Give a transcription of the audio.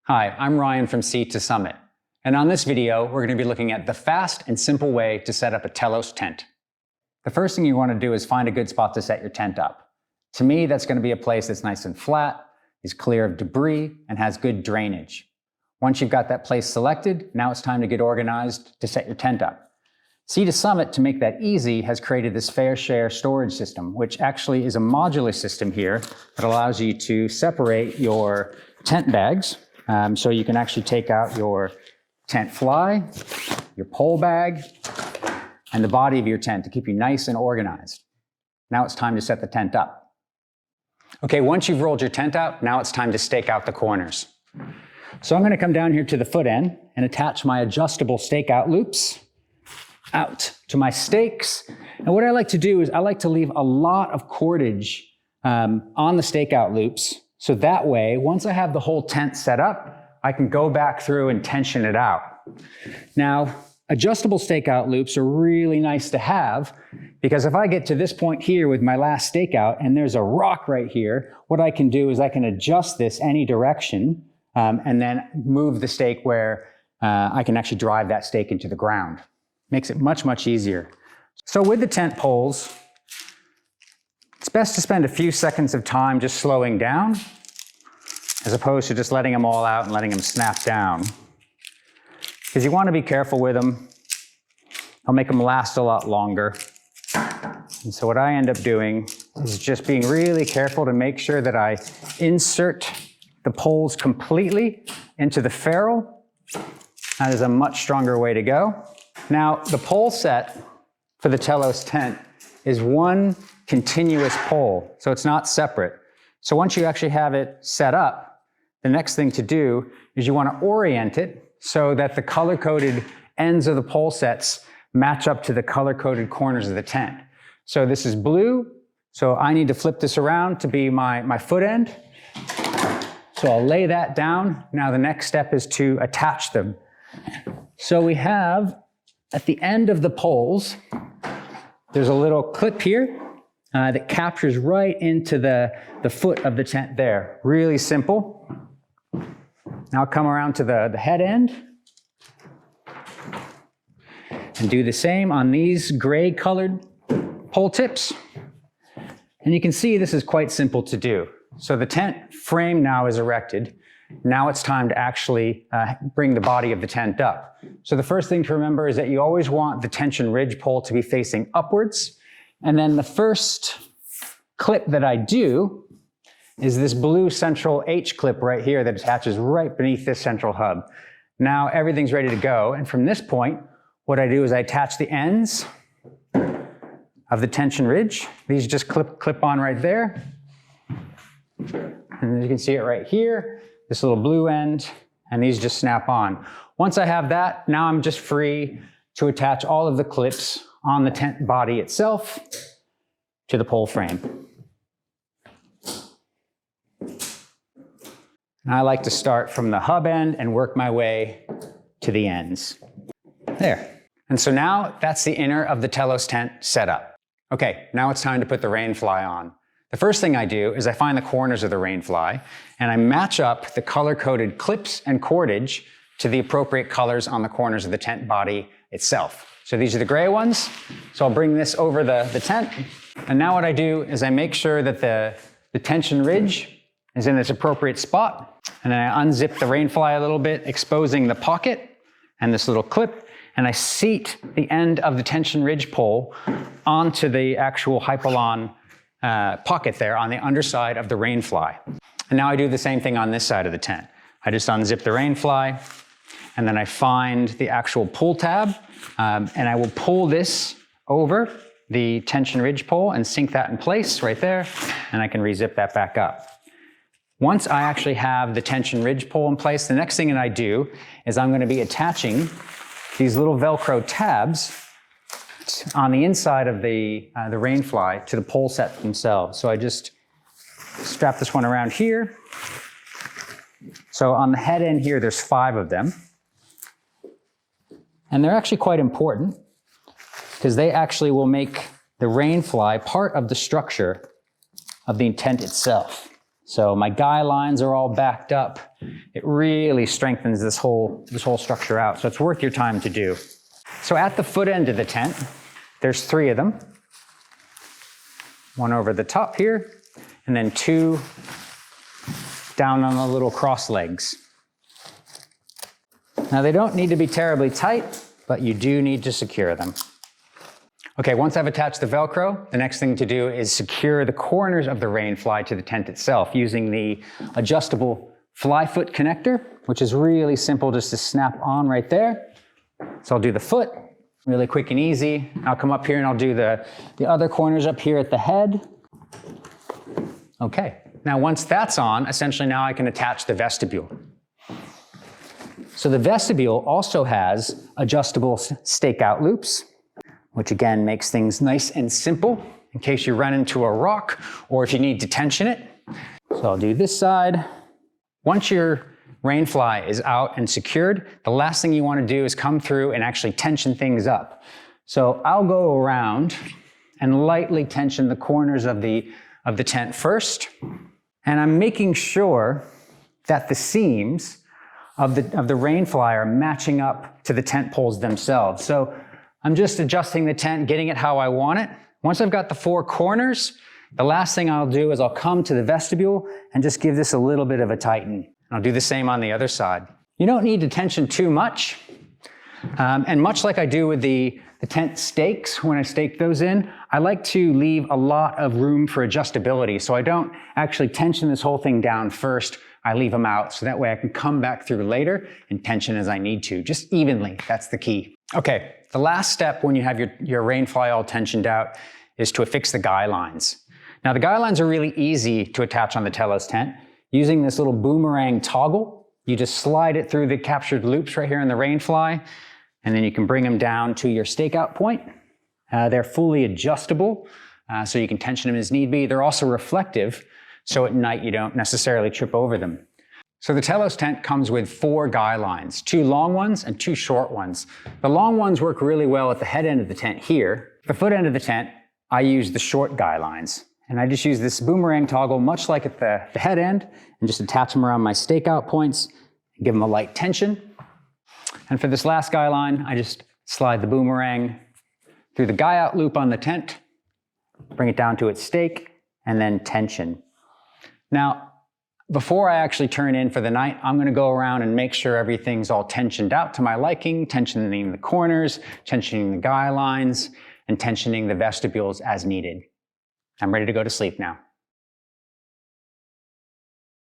Hi, I'm Ryan from Seed to Summit, and on this video, we're going to be looking at the fast and simple way to set up a Telos tent. The first thing you want to do is find a good spot to set your tent up. To me, that's going to be a place that's nice and flat, is clear of debris, and has good drainage. Once you've got that place selected, now it's time to get organized to set your tent up. Seed to Summit, to make that easy, has created this fair share storage system, which actually is a modular system here that allows you to separate your tent bags. So you can actually take out your tent fly, your pole bag, and the body of your tent to keep you nice and organized. Now it's time to set the tent up. Okay, once you've rolled your tent out, now it's time to stake out the corners. So I'm going to come down here to the foot end and attach my adjustable stakeout loops out to my stakes. And what I like to do is I like to leave a lot of cordage on the stakeout loops. So that way, once I have the whole tent set up, I can go back through and tension it out. Now, adjustable stakeout loops are really nice to have because if I get to this point here with my last stakeout and there's a rock right here, what I can do is I can adjust this any direction and then move the stake where I can actually drive that stake into the ground. Makes it much, much easier. So with the tent poles, it's best to spend a few seconds of time just slowing down as opposed to just letting them all out and letting them snap down. Because you want to be careful with them. I'll make them last a lot longer. And so what I end up doing is just being really careful to make sure that I insert the poles completely into the ferrule. That is a much stronger way to go. Now, the pole set for the Telos tent is one continuous pole, so it's not separate. So once you actually have it set up, the next thing to do is you want to orient it so that the color-coded ends of the pole sets match up to the color-coded corners of the tent. So this is blue, so I need to flip this around to be my foot end. So I'll lay that down. Now the next step is to attach them. So we have, at the end of the poles, there's a little clip here that captures right into the foot of the tent there. Really simple. Now I'll come around to the head end and do the same on these gray colored pole tips. And you can see this is quite simple to do. So the tent frame now is erected. Now it's time to actually bring the body of the tent up. So the first thing to remember is that you always want the tension ridge pole to be facing upwards. And then the first clip that I do is this blue central H clip right here that attaches right beneath this central hub. Now everything's ready to go. And from this point, what I do is I attach the ends of the tension ridge. These just clip on right there. And you can see it right here, this little blue end, and these just snap on. Once I have that, now I'm just free to attach all of the clips on the tent body itself to the pole frame. And I like to start from the hub end and work my way to the ends. There. And so now that's the inner of the Telos tent set up. Okay, now it's time to put the rain fly on. The first thing I do is I find the corners of the rain fly and I match up the color-coded clips and cordage to the appropriate colors on the corners of the tent body itself. So these are the gray ones. So I'll bring this over the tent. And now what I do is I make sure that the tension ridge is in its appropriate spot. And then I unzip the rain fly a little bit, exposing the pocket and this little clip. And I seat the end of the tension ridge pole onto the actual Hypalon pocket there on the underside of the rain fly. And now I do the same thing on this side of the tent. I just unzip the rain fly, and then I find the actual pull tab, and I will pull this over the tension ridge pole and sink that in place right there, and I can re-zip that back up. Once I actually have the tension ridge pole in place, the next thing that I do is I'm going to be attaching these little Velcro tabs on the inside of the rain fly to the pole set themselves. So I just strap this one around here. So on the head end here, there's 5 of them. And they're actually quite important because they actually will make the rain fly part of the structure of the tent itself. So my guy lines are all backed up. It really strengthens this whole structure out. So it's worth your time to do. So at the foot end of the tent, there's 3 of them. One over the top here, and then 2 down on the little cross legs. Now they don't need to be terribly tight, but you do need to secure them. Okay, once I've attached the Velcro, the next thing to do is secure the corners of the rainfly to the tent itself using the adjustable fly foot connector, which is really simple just to snap on right there. So I'll do the foot, really quick and easy. I'll come up here and I'll do the other corners up here at the head. Okay, now once that's on, essentially now I can attach the vestibule. So the vestibule also has adjustable stakeout loops, which again makes things nice and simple in case you run into a rock or if you need to tension it. So I'll do this side. Once your rainfly is out and secured, the last thing you want to do is come through and actually tension things up. So I'll go around and lightly tension the corners of the tent first, and I'm making sure that the seams of the rainfly are matching up to the tent poles themselves. So I'm just adjusting the tent, getting it how I want it. Once I've got the 4 corners, the last thing I'll do is I'll come to the vestibule and just give this a little bit of a tighten. I'll do the same on the other side. You don't need to tension too much. And much like I do with the tent stakes, when I stake those in, I like to leave a lot of room for adjustability. So I don't actually tension this whole thing down first. I leave them out so that way I can come back through later and tension as I need to, just evenly. That's the key. Okay, the last step when you have your rainfly all tensioned out is to affix the guy lines. Now the guy lines are really easy to attach on the Telos tent. Using this little boomerang toggle, you just slide it through the captured loops right here in the rainfly, and then you can bring them down to your stakeout point. They're fully adjustable, so you can tension them as need be. They're also reflective, so at night you don't necessarily trip over them. So the Telos tent comes with 4 guy lines, 2 long ones and 2 short ones. The long ones work really well at the head end of the tent here. The foot end of the tent, I use the short guy lines. And I just use this boomerang toggle, much like at the head end, and just attach them around my stakeout points, and give them a light tension. And for this last guy line, I just slide the boomerang through the guy out loop on the tent, bring it down to its stake, and then tension. Now, before I actually turn in for the night, I'm going to go around and make sure everything's all tensioned out to my liking, tensioning the corners, tensioning the guy lines, and tensioning the vestibules as needed. I'm ready to go to sleep now.